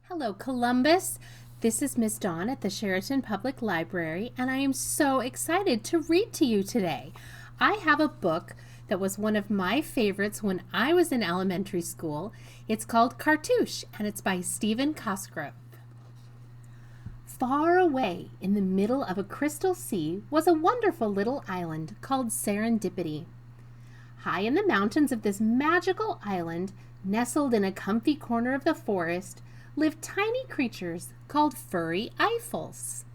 Hello, Columbus. This is Miss Dawn at the Chariton Public Library, and I am so excited to read to you today. I have a book that was one of my favorites when I was in elementary school. It's called Kartusch, and it's by Stephen Cosgrove. Far away in the middle of a crystal sea was a wonderful little island called Serendipity. High in the mountains of this magical island, nestled in a comfy corner of the forest, lived tiny creatures called furry Eiffels.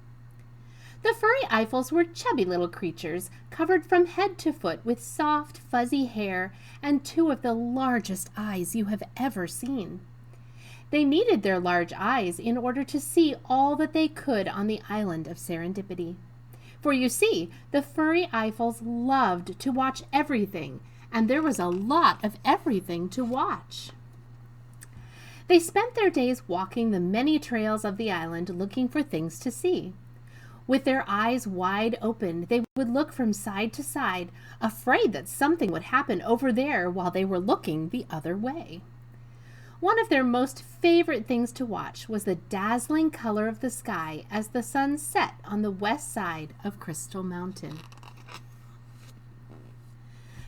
The furry Eiffels were chubby little creatures covered from head to foot with soft, fuzzy hair and two of the largest eyes you have ever seen. They needed their large eyes in order to see all that they could on the island of Serendipity. For you see, the furry Eiffels loved to watch everything, and there was a lot of everything to watch. They spent their days walking the many trails of the island looking for things to see. With their eyes wide open, they would look from side to side, afraid that something would happen over there while they were looking the other way. One of their most favorite things to watch was the dazzling color of the sky as the sun set on the west side of Crystal Mountain.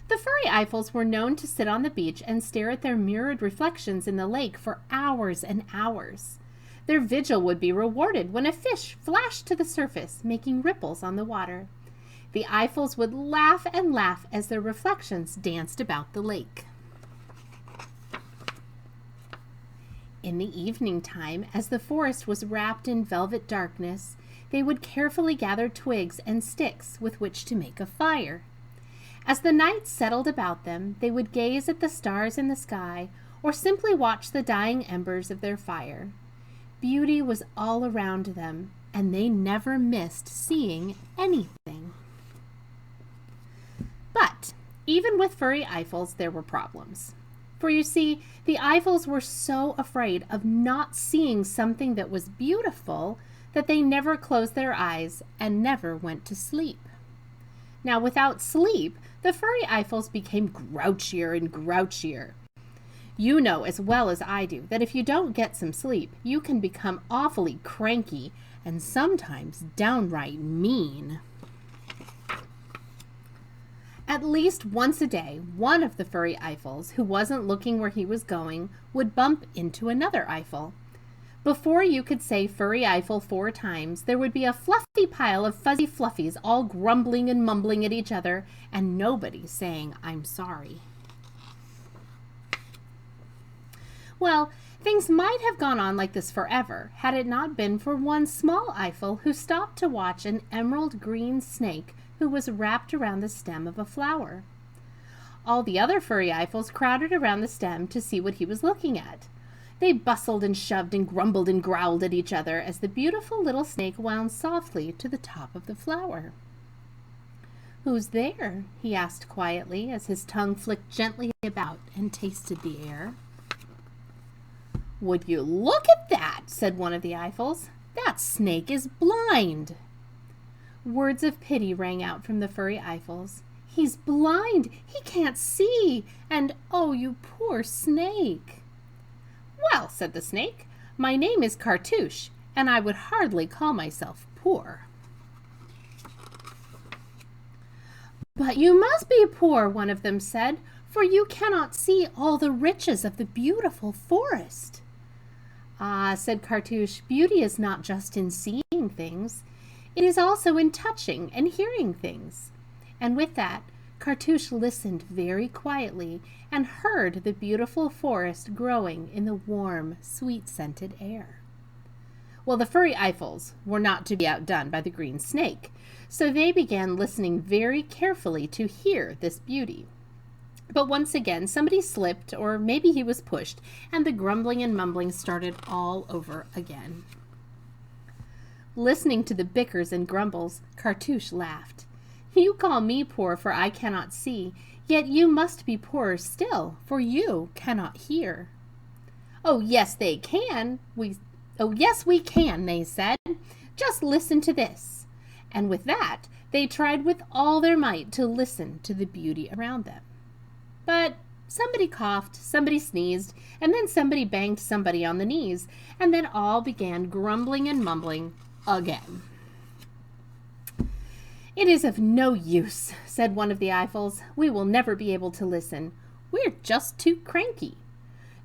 The furry Eiffels were known to sit on the beach and stare at their mirrored reflections in the lake for hours and hours. Their vigil would be rewarded when a fish flashed to the surface, making ripples on the water. The Eiffels would laugh and laugh as their reflections danced about the lake. In the evening time, as the forest was wrapped in velvet darkness, they would carefully gather twigs and sticks with which to make a fire. As the night settled about them, they would gaze at the stars in the sky or simply watch the dying embers of their fire. Beauty was all around them, and they never missed seeing anything. But even with furry Eiffels, there were problems. For you see, the Eiffels were so afraid of not seeing something that was beautiful that they never closed their eyes and never went to sleep. Now, without sleep, the furry Eiffels became grouchier and grouchier. You know as well as I do that if you don't get some sleep, you can become awfully cranky and sometimes downright mean. At least once a day, one of the furry Eiffels, who wasn't looking where he was going, would bump into another Eiffel. Before you could say furry Eiffel 4 times, there would be a fluffy pile of fuzzy fluffies all grumbling and mumbling at each other, and nobody saying, "I'm sorry." Well, things might have gone on like this forever, had it not been for one small Eiffel who stopped to watch an emerald green snake who was wrapped around the stem of a flower. All the other furry Eiffels crowded around the stem to see what he was looking at. They bustled and shoved and grumbled and growled at each other as the beautiful little snake wound softly to the top of the flower. "Who's there?" he asked quietly as his tongue flicked gently about and tasted the air. "Would you look at that?" said one of the Eiffels. "That snake is blind." Words of pity rang out from the furry Eiffels. "He's blind! He can't see! And oh, you poor snake!" "Well," said the snake, "my name is Kartusch, and I would hardly call myself poor." "But you must be poor," one of them said, "for you cannot see all the riches of the beautiful forest." "Ah," said Kartusch, "beauty is not just in seeing things. It is also in touching and hearing things." And with that, Kartusch listened very quietly and heard the beautiful forest growing in the warm, sweet-scented air. Well, the furry Eiffels were not to be outdone by the green snake, so they began listening very carefully to hear this beauty. But once again, somebody slipped, or maybe he was pushed, and the grumbling and mumbling started all over again. Listening to the bickers and grumbles, Kartusch laughed. "You call me poor, for I cannot see, yet you must be poorer still, for you cannot hear." "Oh, yes, they can. Oh, yes, we can," they said. "Just listen to this." And with that, they tried with all their might to listen to the beauty around them. But Somebody coughed, somebody sneezed, and then somebody banged somebody on the knees, and then all began grumbling and mumbling again. "It is of no use," said one of the Eiffels. "We will never be able to listen. We're just too cranky.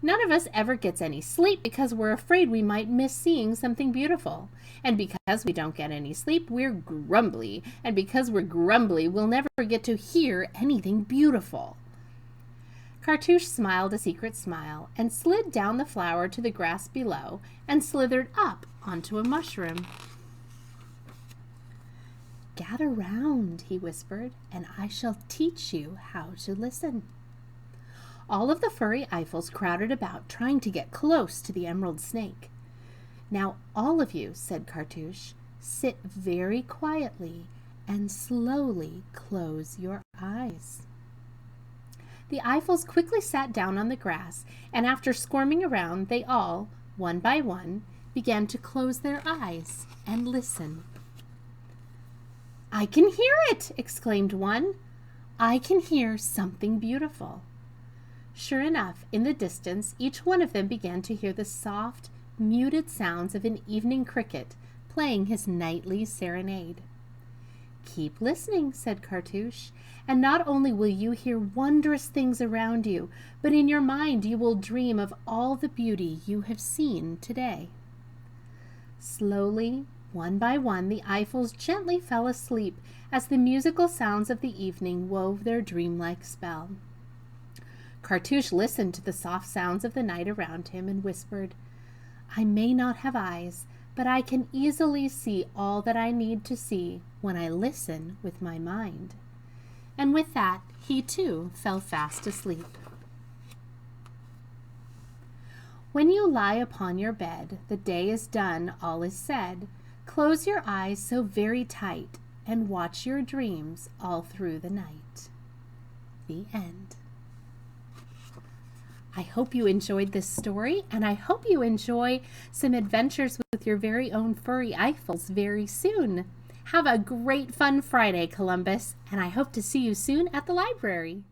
None of us ever gets any sleep because we're afraid we might miss seeing something beautiful. And because we don't get any sleep, we're grumbly. And because we're grumbly, we'll never get to hear anything beautiful." Kartusch smiled a secret smile and slid down the flower to the grass below and slithered up onto a mushroom. "Gather round," he whispered, "and I shall teach you how to listen." All of the furry Eiffels crowded about, trying to get close to the emerald snake. "Now all of you," said Kartusch, "sit very quietly and slowly close your eyes." The Eiffels quickly sat down on the grass, and after squirming around, they all, one by one, began to close their eyes and listen. "I can hear it!" exclaimed one. "I can hear something beautiful." Sure enough, in the distance, each one of them began to hear the soft, muted sounds of an evening cricket playing his nightly serenade. "Keep listening," said Kartusch, "and not only will you hear wondrous things around you, but in your mind you will dream of all the beauty you have seen today." Slowly, one by one, the Eiffels gently fell asleep as the musical sounds of the evening wove their dreamlike spell. Kartusch listened to the soft sounds of the night around him and whispered, "I may not have eyes, but I can easily see all that I need to see when I listen with my mind." And with that, he too fell fast asleep. When you lie upon your bed, the day is done, all is said. Close your eyes so very tight and watch your dreams all through the night. The end. I hope you enjoyed this story, and I hope you enjoy some adventures with your very own furry Eiffels very soon. Have a great fun Friday, Columbus, and I hope to see you soon at the library.